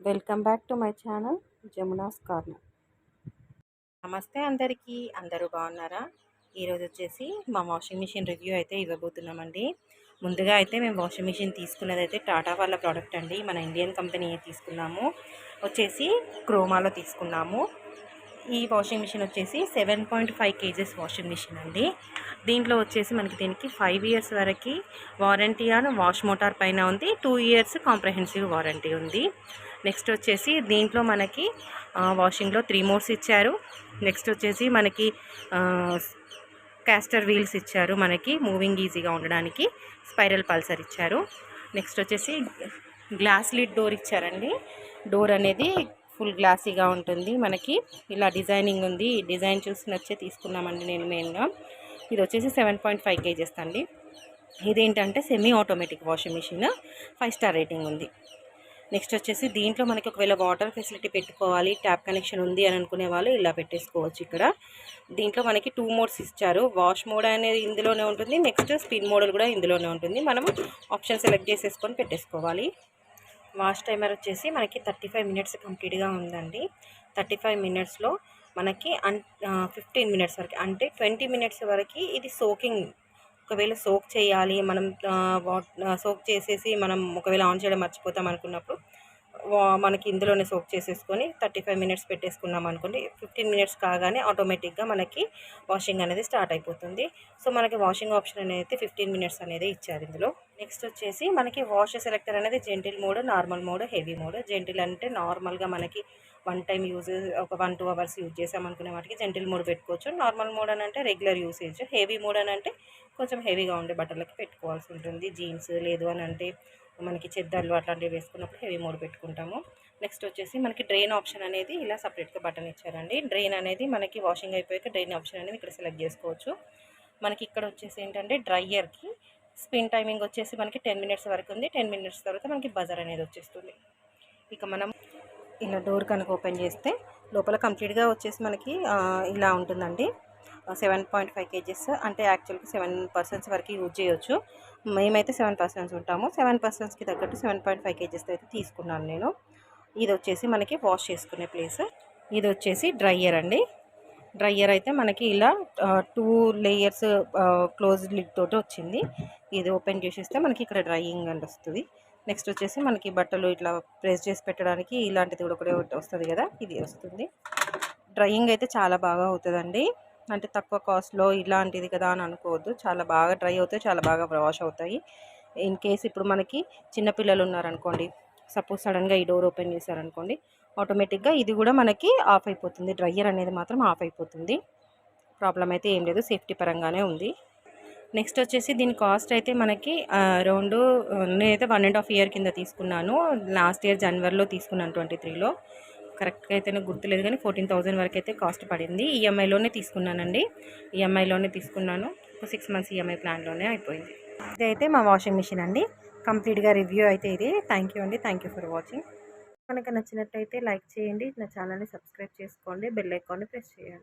Welcome back to my channel Jamuna's corner. నమస్తే అందరికీ, అందరూ బాగున్నారా? ఈరోజు వచ్చేసి మా వాషింగ్ మిషన్ రివ్యూ అయితే ఇవ్వబోతున్నామండి. ముందుగా అయితే మేము వాషింగ్ మిషన్ తీసుకున్నది అయితే టాటా వాళ్ళ ప్రోడక్ట్ అండి. మన ఇండియన్ కంపెనీ తీసుకున్నాము. వచ్చేసి క్రోమాలో తీసుకున్నాము. ఈ వాషింగ్ మిషన్ వచ్చేసి 7.5 kgs వాషింగ్ మిషన్ అండి. దీంట్లో వచ్చేసి దీనికి 5 years వరకు వారంటీ అని వాష్ మోటార్ పైన ఉంది. 2 years కాంప్రహెన్సివ్ వారంటీ ఉంది. నెక్స్ట్ వచ్చేసి దీంట్లో మనకి వాషింగ్లో 3 modes ఇచ్చారు. నెక్స్ట్ వచ్చేసి మనకి క్యాస్టర్ వీల్స్ ఇచ్చారు. మనకి మూవింగ్ ఈజీగా ఉండడానికి స్పైరల్ పల్సర్ ఇచ్చారు. నెక్స్ట్ వచ్చేసి గ్లాస్ లిడ్ డోర్ ఇచ్చారండి. డోర్ అనేది ఫుల్ గ్లాసీగా ఉంటుంది. మనకి ఇలా డిజైనింగ్ ఉంది. ఈ డిజైన్ చూసి నచ్చే తీసుకున్నామండి నేను మెయిన్గా. ఇది వచ్చేసి 7.5 kgs అండి. ఇదేంటంటే semi automatic washing machine, 5 star rating ఉంది. నెక్స్ట్ వచ్చేసి దీంట్లో మనకి ఒకవేళ వాటర్ ఫెసిలిటీ పెట్టుకోవాలి, ట్యాప్ కనెక్షన్ ఉంది అని అనుకునే వాళ్ళు ఇలా పెట్టేసుకోవచ్చు. ఇక్కడ దీంట్లో మనకి 2 modes ఇచ్చారు. వాష్ మోడ్ అనేది ఇందులోనే ఉంటుంది. నెక్స్ట్ స్పిన్ మోడ్ కూడా ఇందులోనే ఉంటుంది. మనం ఆప్షన్ సెలెక్ట్ చేసేసుకొని పెట్టేసుకోవాలి. వాష్ టైమర్ వచ్చేసి మనకి 35 minutes కంప్లీట్గా ఉందండి. 35 minutesలో మనకి 15 minutes వరకు, అంటే 20 minutes వరకు ఇది సోకింగ్. ఒకవేళ సోక్ చేయాలి, మనం సోక్ చేసేసి మనం ఒకవేళ ఆన్ చేయడం మర్చిపోతాం అనుకున్నప్పుడు మనకి ఇందులోనే సోక్ చేసేసుకొని 35 minutes పెట్టేసుకున్నాం అనుకోండి. 15 minutes కాగానే ఆటోమేటిక్గా మనకి వాషింగ్ అనేది స్టార్ట్ అయిపోతుంది. సో మనకి వాషింగ్ ఆప్షన్ అనేది 15 minutes అనేది ఇచ్చారు ఇందులో. నెక్స్ట్ వచ్చేసి మనకి వాష్ సెలెక్టర్ అనేది gentle mode, normal mode, heavy mode. Gentle అంటే నార్మల్గా మనకి 1 time యూజ్, ఒక 1-2 hours యూజ్ చేసామనుకునే వాటికి జెంటిల్ మోడ్ పెట్టుకోవచ్చు. నార్మల్ మోడ్ అని అంటే రెగ్యులర్ యూసేజ్. హెవీ మోడ్ అని అంటే కొంచెం హెవీగా ఉండే బట్టలకి పెట్టుకోవాల్సి ఉంటుంది. జీన్స్ లేదు అని అంటే మనకి చెద్దర్లు అట్లాంటివి వేసుకున్నప్పుడు హెవీ మోడ్ పెట్టుకుంటాము. నెక్స్ట్ వచ్చేసి మనకి డ్రైన్ ఆప్షన్ అనేది ఇలా సపరేట్గా బటన్ ఇచ్చారండి. డ్రైన్ అనేది మనకి వాషింగ్ అయిపోయాక డ్రైన్ ఆప్షన్ అనేది ఇక్కడ సెలెక్ట్ చేసుకోవచ్చు. మనకి ఇక్కడ వచ్చేసి ఏంటంటే డ్రైయర్కి స్పిన్ టైమింగ్ వచ్చేసి మనకి 10 minutes వరకు ఉంది. 10 minutes తర్వాత మనకి బజర్ అనేది వచ్చేస్తుంది. ఇక మనం ఇలా డోర్ కనుక ఓపెన్ చేస్తే లోపల కంప్లీట్గా వచ్చేసి మనకి ఇలా ఉంటుందండి. 7.5 kgs అంటే యాక్చువల్గా 7 persons వరకు యూజ్ చేయొచ్చు. మేమైతే 7 persons ఉంటాము. 7 personsకి తగ్గట్టు 7.5 kgs అయితే తీసుకున్నాను నేను. ఇది వచ్చేసి మనకి వాష్ చేసుకునే ప్లేస్. ఇది వచ్చేసి డ్రైయర్ అండి. డ్రైయర్ అయితే మనకి ఇలా 2 layers క్లోజ్ లిడ్ తోటి వచ్చింది. ఇది ఓపెన్ చేసేస్తే మనకి ఇక్కడ డ్రైయింగ్ అని వస్తుంది. నెక్స్ట్ వచ్చేసి మనకి బట్టలు ఇట్లా ప్రెస్ చేసి పెట్టడానికి ఇలాంటిది కూడా ఒకటి వస్తుంది కదా, ఇది వస్తుంది. డ్రైయింగ్ అయితే చాలా బాగా అవుతుందండి. అంటే తక్కువ కాస్ట్లో ఇలాంటిది కదా అని అనుకోవద్దు. చాలా బాగా డ్రై అవుతాయి, చాలా బాగా వాష్ అవుతాయి. ఇన్ కేస్ ఇప్పుడు మనకి చిన్నపిల్లలు ఉన్నారనుకోండి, సపోజ్ సడన్గా ఈ డోర్ ఓపెన్ చేశారనుకోండి, ఆటోమేటిక్గా ఇది కూడా మనకి ఆఫ్ అయిపోతుంది. డ్రైయర్ అనేది మాత్రం ఆఫ్ అయిపోతుంది. ప్రాబ్లం అయితే ఏం లేదు, సేఫ్టీ పరంగానే ఉంది. నెక్స్ట్ వచ్చేసి దీని కాస్ట్ అయితే మనకి అరౌండ్, నేనైతే 1.5 year కింద తీసుకున్నాను. లాస్ట్ ఇయర్ జనవరిలో తీసుకున్నాను, 23లో. కరెక్ట్గా అయితే నాకు గుర్తులేదు కానీ 14,000 వరకు అయితే కాస్ట్ పడింది. ఈఎంఐలోనే తీసుకున్నానండి. ఈఎంఐలోనే తీసుకున్నాను. 6 months ఈఎంఐ ప్లాన్లోనే అయిపోయింది. ఇదైతే మా వాషింగ్ మిషన్ అండి. కంప్లీట్గా రివ్యూ అయితే ఇది. థ్యాంక్ యూ అండి. Thank you for watching. కనుక నచ్చినట్టయితే లైక్ చేయండి. నా ఛానల్ని సబ్స్క్రైబ్ చేసుకోండి. బెల్ ఐకాన్ని ప్రెస్ చేయండి.